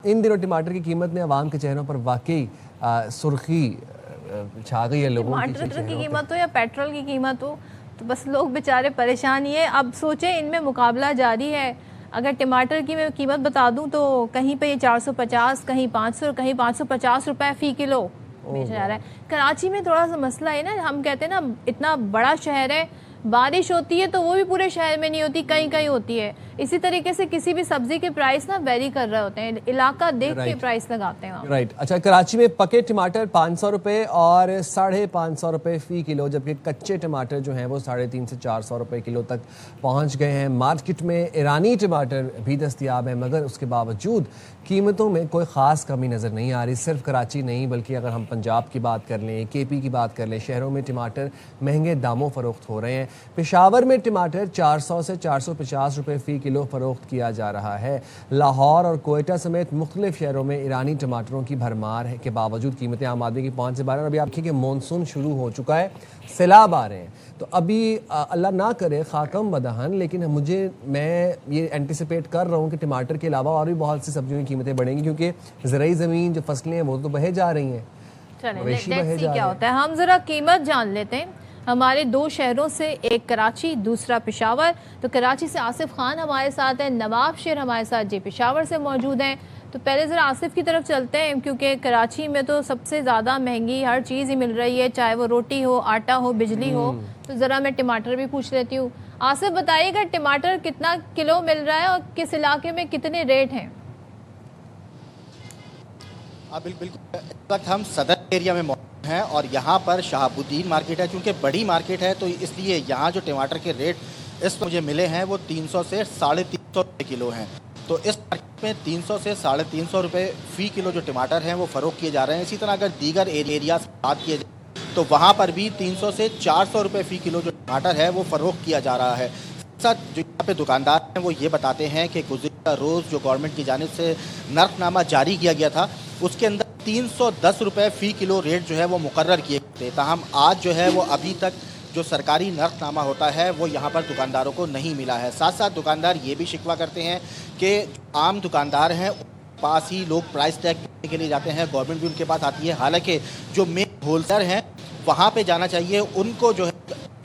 इन दिनों टमाटर की कीमत ने आवाम के चेहरों पर वाकई सुर्खी छा गई है लोगों की टमाटर की कीमत हो या पेट्रोल की कीमत हो, तो बस लोग बेचारे परेशान ही है। अब सोचें, इनमें मुकाबला जारी है। अगर टमाटर की मैं कीमत बता दूं तो कहीं पे ये 450, कहीं 500, कहीं 550 रुपए फ़ी किलो बेचा जा रहा है। कराची में थोड़ा सा मसला है ना, हम कहते हैं ना, इतना बड़ा शहर है, बारिश होती है तो वो भी पूरे शहर में नहीं होती, कहीं कहीं होती है। इसी तरीके से किसी भी सब्जी के प्राइस ना वेरी कर रहे होते हैं, इलाका देख के प्राइस लगाते हैं वहाँ। राइट। अच्छा, कराची में पके टमाटर 500 रुपए और 550 रुपए फी किलो, जबकि कच्चे टमाटर जो हैं वो 350 से 400 रुपए किलो तक पहुँच गए हैं। मार्केट में ईरानी टमाटर भी दस्तियाब है, मगर उसके बावजूद कीमतों में कोई ख़ास कमी नज़र नहीं आ रही। सिर्फ कराची नहीं, बल्कि अगर हम पंजाब की बात कर लें, KP की बात कर लें, शहरों में टमाटर महंगे दामों फ़रोख्त हो रहे हैं। पेशावर में टमाटर 400 से 450 रुपए फ़ी किलो फ़रोख्त किया जा रहा है। लाहौर और कोयटा समेत मुख्तलिफ शहरों में ईरानी टमाटरों की भरमार है के बावजूद कीमतें आम आदमी की पहुंच से बाहर। अभी आप देखिए कि मानसून शुरू हो चुका है, सैलाब आ रहे हैं, तो अभी अल्लाह ना करे खाकम बदहन, लेकिन मैं ये एंटिसिपेट कर रहा हूँ कि टमाटर के अलावा और भी बहुत सी सब्जियों की कीमतें बढ़ेंगी, क्योंकि ज़राई ज़मीन जो फसलें हैं वो तो बहे जा रही हैं। चलें, क्या होता है, हम ज़रा कीमत जान लेते हैं। हमारे दो शहरों से, एक कराची, दूसरा पेशावर। तो कराची से आसिफ खान हमारे साथ हैं, नवाब शेर हमारे साथ जी पेशावर से मौजूद हैं। तो पहले ज़रा आसिफ की तरफ चलते हैं, क्योंकि कराची में तो सबसे ज़्यादा महंगी हर चीज़ ही मिल रही है, चाहे वो रोटी हो, आटा हो, बिजली हो। तो ज़रा मैं टमाटर भी पूछ लेती हूँ। आसिफ, बताइएगा टमाटर कितना किलो मिल रहा है और किस इलाके में कितने रेट हैं? बिल्कुल, इस वक्त हम सदर एरिया में मौजूद हैं और यहाँ पर शहाबुद्दीन मार्केट है। चूँकि बड़ी मार्केट है तो इसलिए यहाँ जो टमाटर के रेट इस वक्त मुझे मिले हैं वो 300 से 350 रुपये किलो हैं। तो इस मार्केट में 300 से 350 रुपये फ़ी किलो जो टमाटर हैं वो फ़रोख्त किए जा रहे हैं। इसी तरह अगर दीगर एरिया से बात किए जाए तो वहाँ पर भी 300 से 400 रुपये फ़ी किलो जो टमाटर है वो फ़रोख्त किया जा रहा है। साथ जो यहाँ पे दुकानदार हैं वो ये बताते हैं कि गुज़िश्ता रोज़ जो गवर्नमेंट की जानिब से नर्खनामा जारी किया गया था उसके अंदर 310 रुपये फ़ी किलो रेट जो है वो मुकर्रर किए थे। ताहम आज जो है वो अभी तक जो सरकारी नर्खनामा होता है वो यहाँ पर दुकानदारों को नहीं मिला है। साथ साथ दुकानदार ये भी शिकवा करते हैं कि आम दुकानदार हैं पास ही लोग प्राइस टैग देने के लिए जाते हैं, गवर्नमेंट भी उनके पास आती है। हालांकि जो मेन होलसेलर हैं वहाँ पे जाना चाहिए, उनको जो है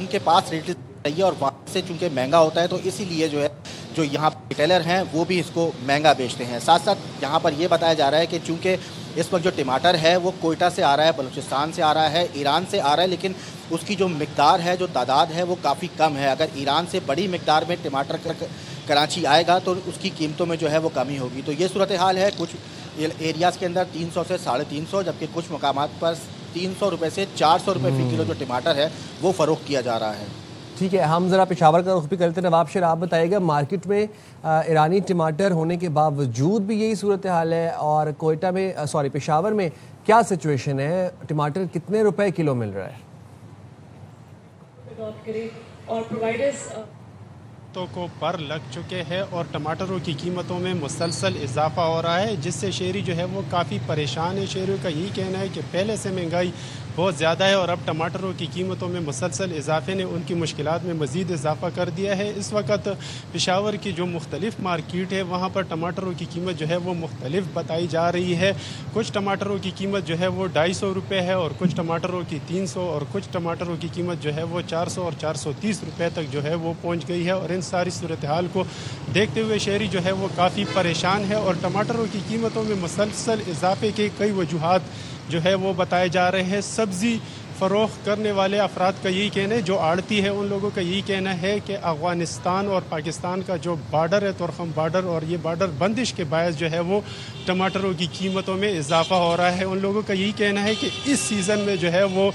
उनके पास रेट चाहिए और वहाँ से चूँकि महंगा होता है तो इसीलिए जो है जो यहाँ रिटेलर हैं वो भी इसको महंगा बेचते हैं। साथ साथ यहाँ पर ये बताया जा रहा है कि चूँकि इस वक्त जो टमाटर है वो कोयटा से आ रहा है, बलूचिस्तान से आ रहा है, ईरान से आ रहा है, लेकिन उसकी जो मिकदार है, जो तादाद है वो काफ़ी कम है। अगर ईरान से बड़ी मिकदार में टमाटर कराची आएगा तो उसकी कीमतों में जो है वो कमी होगी। तो ये सूरत हाल है। कुछ एरियाज़ के अंदर 300 से 350, जबकि कुछ मकामात पर 300 रुपये से 400 रुपये फ़ी किलो जो टमाटर है वो फ़रोख्त किया जा रहा है। ठीक है, हम ज़रा पेशावर का रुख भी करते हैं। नवाब शेर, आप बताइएगा, मार्केट में ईरानी टमाटर होने के बावजूद भी यही सूरत हाल है, और कोयटा में पेशावर में क्या सिचुएशन है? टमाटर कितने रुपए किलो मिल रहा है? और प्रोवाइडर्स को पर लग चुके हैं और टमाटरों की कीमतों में मुसलसल इजाफा हो रहा है, जिससे शहरी जो है वो काफ़ी परेशान है। शहरियों का यही कहना है कि पहले से महंगाई बहुत ज़्यादा है और अब टमाटरों की कीमतों में मुसलसल इजाफे ने उनकी मुश्किलात में मज़ीद इजाफा कर दिया है। इस वक्त पेशावर की जो मुख्तलिफ मार्केट है वहाँ पर टमाटरों की कीमत जो है वो मुख्तलिफ बताई जा रही है। कुछ टमाटरों की कीमत जो है वो 250 रुपये है और कुछ टमाटरों की 300 और कुछ टमाटरों की कीमत जो है वो 400 और 430 रुपये तक जो है वो पहुँच गई है। और इन सारी सूरत हाल को देखते हुए शहरी जो है वो काफ़ी परेशान है और टमाटरों की कीमतों में मुसलसल इजाफे के कई वजूहात जो है वो बताए जा रहे हैं। सब्ज़ी फ़रोख्त करने वाले अफराद का यही कहना है, जो आड़ती है उन लोगों का यही कहना है कि अफ़गानिस्तान और पाकिस्तान का जो बार्डर है, तुरखम बार्डर, और ये बार्डर बंदिश के बायस जो है वो टमाटरों की कीमतों में इजाफा हो रहा है। उन लोगों का यही कहना है कि इस सीज़न में जो है वो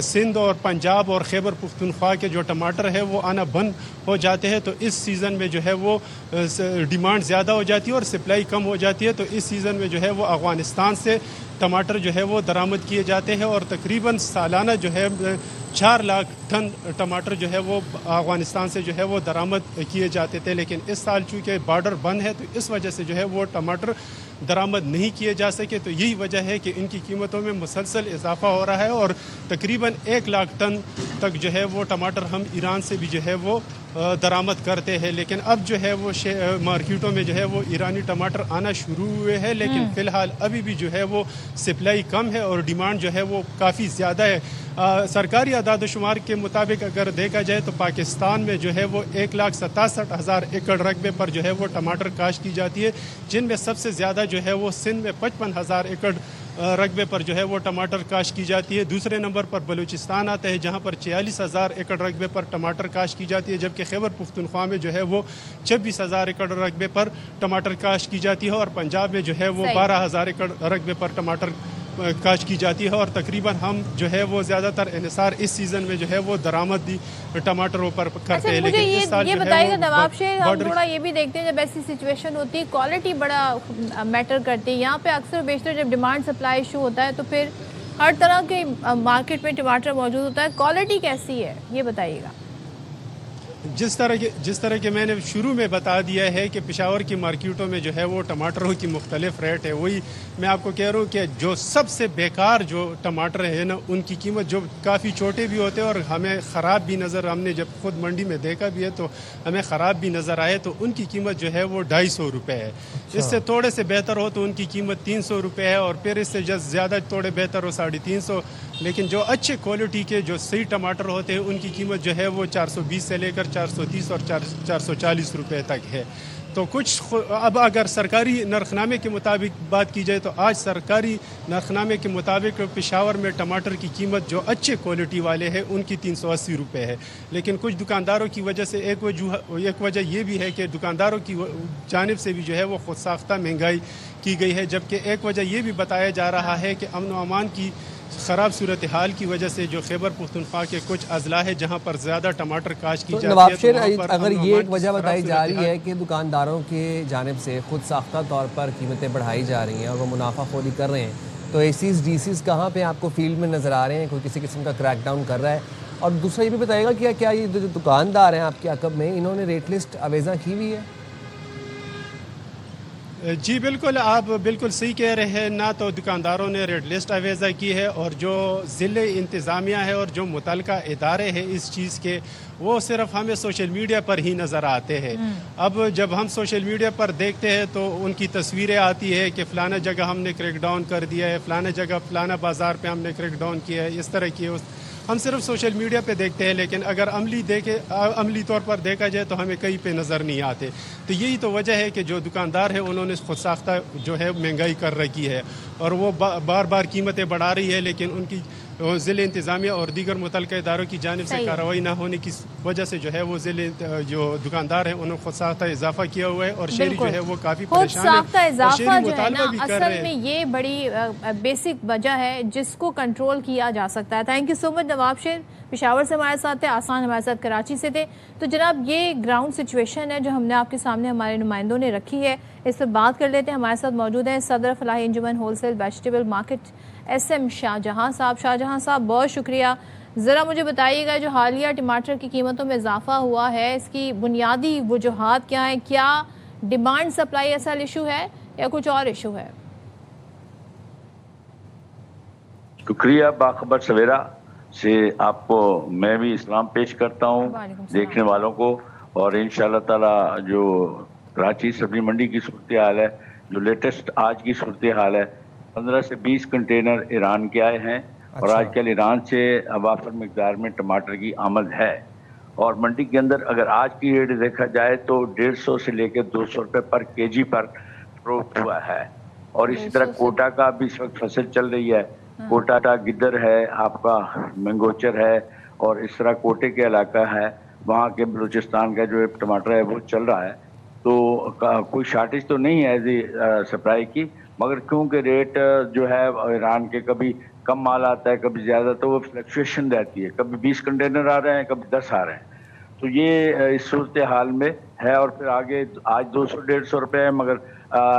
सिंध और पंजाब और खैबर पुख्तनख्वा के जो टमाटर है वो आना बंद हो जाते हैं। तो इस सीज़न में जो है वो डिमांड ज़्यादा हो जाती है और सप्लाई कम हो जाती है। तो इस सीज़न में जो है वो अफ़गानिस्तान से टमाटर जो है वो दरामद किए जाते हैं और तकरीबन सालाना जो है 4 लाख टन टमाटर जो है वो अफगानिस्तान से जो है वो दरामद किए जाते थे, लेकिन इस साल चूँकि बॉर्डर बंद है तो इस वजह से जो है वो टमाटर दरामद नहीं किए जा सके। तो यही वजह है कि इनकी कीमतों में मुसलसल इजाफा हो रहा है और तकरीबन 1 लाख टन तक जो है वो टमाटर हम ईरान से भी जो है वो दरामद करते हैं। लेकिन अब जो है वो मार्केटों में जो है वो ईरानी टमाटर आना शुरू हुए हैं, लेकिन फ़िलहाल अभी भी जो है वो सप्लाई कम है और डिमांड जो है वो काफ़ी ज़्यादा है। सरकारी आदाद-ओ-शुमार के मुताबिक अगर देखा जाए तो पाकिस्तान में जो है वो 1,67,000 एकड़ रकबे पर जो है वो टमाटर काश्त की जाती है, जिनमें सबसे ज़्यादा जो है वो सिंध में 55,000 एकड़ रकबे पर जो है वो टमाटर काश्त की जाती है। दूसरे नंबर पर बलूचिस्तान आता है जहां पर 46,000 एकड़ रकबे पर टमाटर काश्त की जाती है, जबकि खैबर पख्तूनख्वा में जो है वो 26,000 एकड़ रकबे पर टमाटर काश्त की जाती है और पंजाब में जो है वो 12,000 एकड़ रकबे पर टमाटर काश्त की जाती है। और तकरीबन हम जो है वो ज़्यादातर इन्हिसार इस सीज़न में जो है वो दरामदी टमाटरों पर करते हैं। लेकिन इस साल ये बताइएगा नवाब शेख, हम थोड़ा ये भी देखते हैं जब ऐसी सिचुएशन होती है क्वालिटी बड़ा मैटर करती है। यहाँ पे अक्सर बेशतर जब डिमांड सप्लाई इशू होता है तो फिर हर तरह के मार्केट में टमाटर मौजूद होता है, क्वालिटी कैसी है ये बताइएगा। जिस तरह के मैंने शुरू में बता दिया है कि पेशावर की मार्केटों में जो है वो टमाटरों की मुख्तलिफ रेट है, वही मैं आपको कह रहा हूँ कि जो सबसे बेकार जो टमाटर है ना उनकी कीमत जो काफ़ी छोटे भी होते हैं और हमें ख़राब भी नज़र, हमने जब खुद मंडी में देखा भी है तो हमें ख़राब भी नज़र आए, तो उनकी कीमत जो है वो 250 रुपये है। इससे थोड़े से बेहतर हो तो उनकी कीमत 300 रुपये है और फिर इससे जब ज़्यादा थोड़े बेहतर हो 350। लेकिन जो अच्छे क्वालिटी के जो सही टमाटर होते हैं उनकी कीमत जो है वो 420 से लेकर 430 और 440 रुपये तक है। तो कुछ अब अगर सरकारी नरखनामे के मुताबिक बात की जाए तो आज सरकारी नरखनामे के मुताबिक पेशावर में टमाटर की कीमत जो अच्छे क्वालिटी वाले हैं उनकी 380 रुपये है। लेकिन कुछ दुकानदारों की वजह से एक वजह ये भी है कि दुकानदारों की जानिब से भी जो है वो खुद साख्ता महंगाई की गई है, जबकि एक वजह ये भी बताया जा रहा है कि अमन व अमान की ख़राब सूरत हाल की वजह से जो खैबर पख्तूनख्वा के कुछ अजला है जहाँ पर ज़्यादा टमाटर काश्त की जाती है। नवाब शेर, अगर ये एक वजह बताई जा रही है कि दुकानदारों के जानिब से खुद साख्ता तौर पर कीमतें बढ़ाई जा रही हैं और वो मुनाफाखोरी कर रहे हैं, तो एसीज़ डीसीज़ कहाँ पे आपको फील्ड में नज़र आ रहे हैं? कोई किसी किस्म का क्रैकडाउन कर रहा है? और दूसरा ये भी बताइएगा कि क्या ये जो दुकानदार हैं आपके अकब में, इन्होंने रेट लिस्ट अवेज़ा की हुई है? जी बिल्कुल, आप बिल्कुल सही कह रहे हैं। ना तो दुकानदारों ने रेड लिस्ट अवेज़ा की है और जो ज़िले इंतज़ामिया है और जो मुतलका इदारे हैं इस चीज़ के, वो सिर्फ हमें सोशल मीडिया पर ही नज़र आते हैं। अब जब हम सोशल मीडिया पर देखते हैं तो उनकी तस्वीरें आती है कि फ़लाना जगह हमने क्रैकडाउन कर दिया है, फ़लाना जगह फ़लाना बाज़ार पे हमने क्रैकडाउन किया है, इस तरह की हम सिर्फ सोशल मीडिया पे देखते हैं, लेकिन अगर अमली तौर पर देखा जाए तो हमें कहीं पे नज़र नहीं आते। तो यही तो वजह है कि जो दुकानदार है उन्होंने खुद साख्ता जो है महंगाई कर रखी है और वो बार बार कीमतें बढ़ा रही है, लेकिन उनकी ज़िले इंतज़ामिया और दीगर मुतल्लिका इदारों की जानिब से कार्रवाई ना होने की वजह से जो है वो ज़िले जो दुकानदार हैं उन्होंने खुद साख्ता इजाफा किया हुआ है और शहरी जो है वो काफ़ी परेशान है। इजाफा जो है ना असल में ये बड़ी बेसिक वजह है जिसको कंट्रोल किया जा सकता है। थैंक यू सो मच नवाब शेर, पेशावर से हमारे साथ थे, आसान हमारे साथ कराची से थे। तो जनाब ये ग्राउंड सिचुएशन है जो हमने आपके सामने हमारे नुमाइंदों ने रखी है, इस पर बात कर लेते हैं। हमारे साथ मौजूद है सदर फलाही अंजुमन wholesale vegetable market SM Shahjahan साहब, बहुत शुक्रिया। ज़रा मुझे बताइएगा जो हालिया टमाटर की कीमतों में इजाफा हुआ है इसकी बुनियादी वजूहात क्या है? क्या डिमांड सप्लाई असल इशू है या कुछ और इशू है? शुक्रिया। बाखबर सवेरा से आपको मैं भी इस्लाम पेश करता हूँ देखने वालों को, और इंशाअल्लाह ताला जो कराची सब्जी मंडी की सूरत हाल है, जो लेटेस्ट आज की सूरत हाल है, 15 से 20 कंटेनर ईरान के आए हैं। और आजकल ईरान से वाफर मकदार में टमाटर की आमद है और मंडी के अंदर अगर आज की रेट देखा जाए तो 150 से लेकर 200 रुपये पर केजी पर फरोख्त हुआ है। और इसी तरह कोटा का भी इस वक्त फसल चल रही है। कोटा का गिद्दर है, आपका मंगोचर है, और इस तरह कोटे के इलाका है, वहाँ के बलूचिस्तान का जो टमाटर है वो चल रहा है। तो कोई शार्टेज तो नहीं है ऐसी सप्लाई की, मगर क्योंकि रेट जो है ईरान के कभी कम माल आता है कभी ज़्यादा, तो वो फ्लक्चुएशन रहती है, कभी 20 कंटेनर आ रहे हैं कभी 10 आ रहे हैं। तो ये इस सूरत हाल में है। और फिर आगे आज 200-150 रुपये है, मगर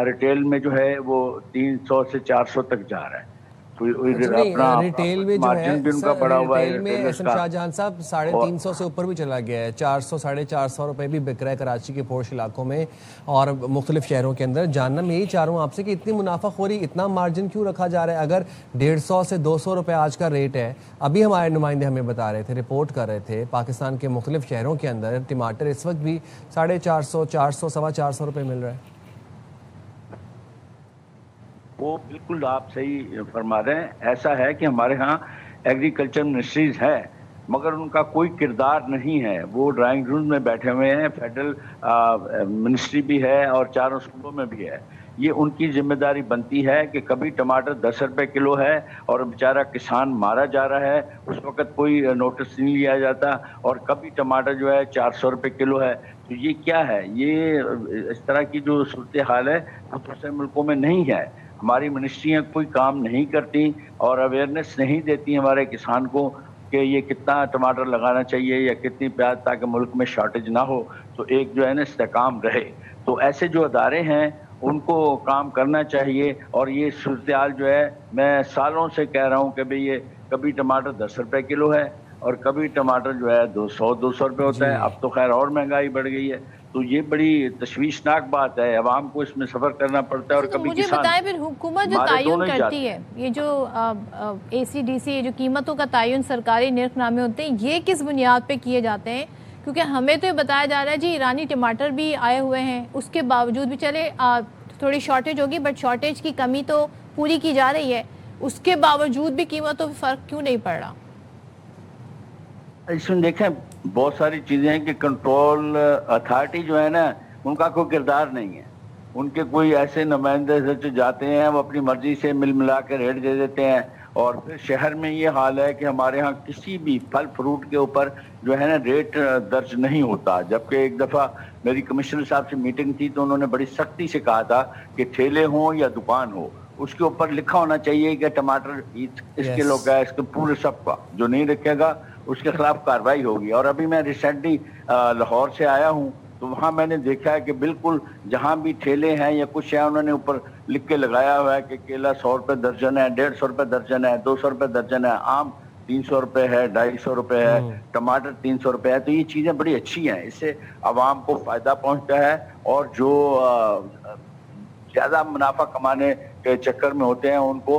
रिटेल में जो है वो 300 से 400 तक जा रहा है। तो अपना रिटेल में जो है मार्जिन भी उनका बढ़ा हुआ है रिटेल में retailers एसएम का। शाहजहां साहब 350 से ऊपर भी चला गया है, 400 450 रुपए भी बिक रहा है कराची के पोश इलाकों में और मुख्तलिफ शहरों के अंदर। जानना मैं यही चाह रहा हूँ आपसे कि इतनी मुनाफाखोरी, इतना मार्जिन क्यों रखा जा रहा है? अगर 150 से 200 रुपए आज का रेट है, अभी हमारे नुमाइंदे हमें बता रहे थे, रिपोर्ट कर रहे थे, पाकिस्तान के मुख्तलिफ शहरों के अंदर टमाटर इस वक्त भी 450, 400, 425 रुपए मिल रहा है। वो बिल्कुल आप सही फरमा रहे हैं। ऐसा है कि हमारे यहाँ एग्रीकल्चर मिनिस्ट्रीज है मगर उनका कोई किरदार नहीं है। वो ड्राइंग रूम में बैठे हुए हैं, फेडरल मिनिस्ट्री भी है और चारों सूबों में भी है। ये उनकी जिम्मेदारी बनती है कि कभी टमाटर 10 रुपए किलो है और बेचारा किसान मारा जा रहा है, उस वक्त कोई नोटिस नहीं लिया जाता, और कभी टमाटर जो है 400 रुपए किलो है। तो ये क्या है? ये इस तरह की जो सूरत हाल है वो दूसरे मुल्कों में नहीं है। हमारी मिनिस्ट्रियाँ कोई काम नहीं करती और अवेयरनेस नहीं देती हमारे किसान को कि ये कितना टमाटर लगाना चाहिए या कितनी प्याज, ताकि मुल्क में शॉर्टेज ना हो, तो एक जो है ना इस्तेकाम रहे। तो ऐसे जो अदारे हैं उनको काम करना चाहिए। और ये सूरत हाल जो है, मैं सालों से कह रहा हूँ कि भाई ये कभी टमाटर 10 रुपए किलो है और कभी टमाटर जो है 200 रुपए होता है। अब तो खैर और महंगाई बढ़ गई है। तो ये बड़ी तशवीशनाक बात है, अवाम को इसमें सफ़र करना पड़ता है। और तो कभी मुझे किसान, बताएं फिर हुकूमत जो तायुन करती है, ये जो ACDC जो कीमतों का तायुन सरकारी निर्खनामे होते हैं, ये किस बुनियाद पे किए जाते हैं? क्योंकि हमें तो ये बताया जा रहा है जी ईरानी टमाटर भी आए हुए हैं, उसके बावजूद भी चले थोड़ी शॉर्टेज होगी बट शॉर्टेज की कमी तो पूरी की जा रही है, उसके बावजूद भी कीमतों में फ़र्क क्यों नहीं पड़ रहा? इसमें देखें बहुत सारी चीज़ें हैं कि कंट्रोल अथॉरिटी जो है ना, उनका कोई किरदार नहीं है। उनके कोई ऐसे नुमाइंदे जो जाते हैं वो अपनी मर्जी से मिल मिला के रेट दे देते हैं। और फिर शहर में ये हाल है कि हमारे यहाँ किसी भी फल फ्रूट के ऊपर जो है ना रेट दर्ज नहीं होता। जबकि एक दफ़ा मेरी कमिश्नर साहब से मीटिंग थी तो उन्होंने बड़ी सख्ती से कहा था कि ठेले हों या दुकान हो, उसके ऊपर लिखा होना चाहिए कि टमाटर इस किलो का है, इसके पूरे सब का। जो नहीं रखेगा उसके खिलाफ कार्रवाई होगी। और अभी मैं रिसेंटली लाहौर से आया हूँ तो वहाँ मैंने देखा है कि बिल्कुल जहाँ भी ठेले हैं या कुछ है, उन्होंने ऊपर लिख के लगाया हुआ है कि केला 100 रुपये दर्जन है, 150 रुपये दर्जन है, 200 रुपये दर्जन है, आम 300 रुपये है, 250 रुपये है, टमाटर 300 रुपये है। तो ये चीज़ें बड़ी अच्छी हैं, इससे आवाम को फ़ायदा पहुँचता है। और जो ज़्यादा मुनाफा कमाने के चक्कर में होते हैं उनको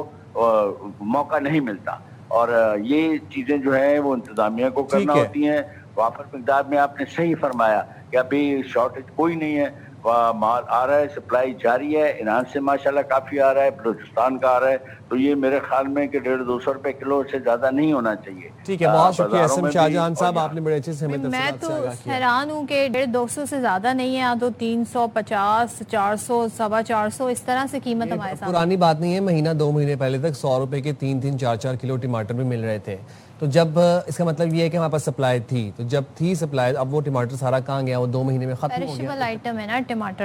मौका नहीं मिलता। और ये चीज़ें जो है वो इंतज़ामिया को करना होती हैं। वाफर मिकदार में आपने सही फरमाया कि अभी शॉर्टेज कोई नहीं है, माल आ रहा है, सप्लाई जारी है। ईरान से माशाल्लाह काफ़ी आ रहा है, बलूचिस्तान का आ रहा है। तो ये मेरे ख्याल में कि 150-200 रुपए किलो से ज़्यादा नहीं होना चाहिए। ठीक है, बहुत शुक्रिया एसएम शाहजहां साहब, आपने बड़े अच्छे से हमें मैं तो हैरान हूँ कि 150-200 से ज़्यादा नहीं है, तो 350, 400, 425 इस तरह से कीमत हमारे साथ। पुरानी बात नहीं है, महीना 2 महीने पहले तक 100 रुपए के 3-3, 4-4 किलो टमाटर भी मिल रहे थे। तो जब इसका मतलब ये है कि हमारे पास सप्लाई थी, तो जब थी सप्लाई, अब वो टमाटर सारा कहाँ गया? वो 2 महीने में खत्म हो गया। पेरिशेबल आइटम है ना टमाटर।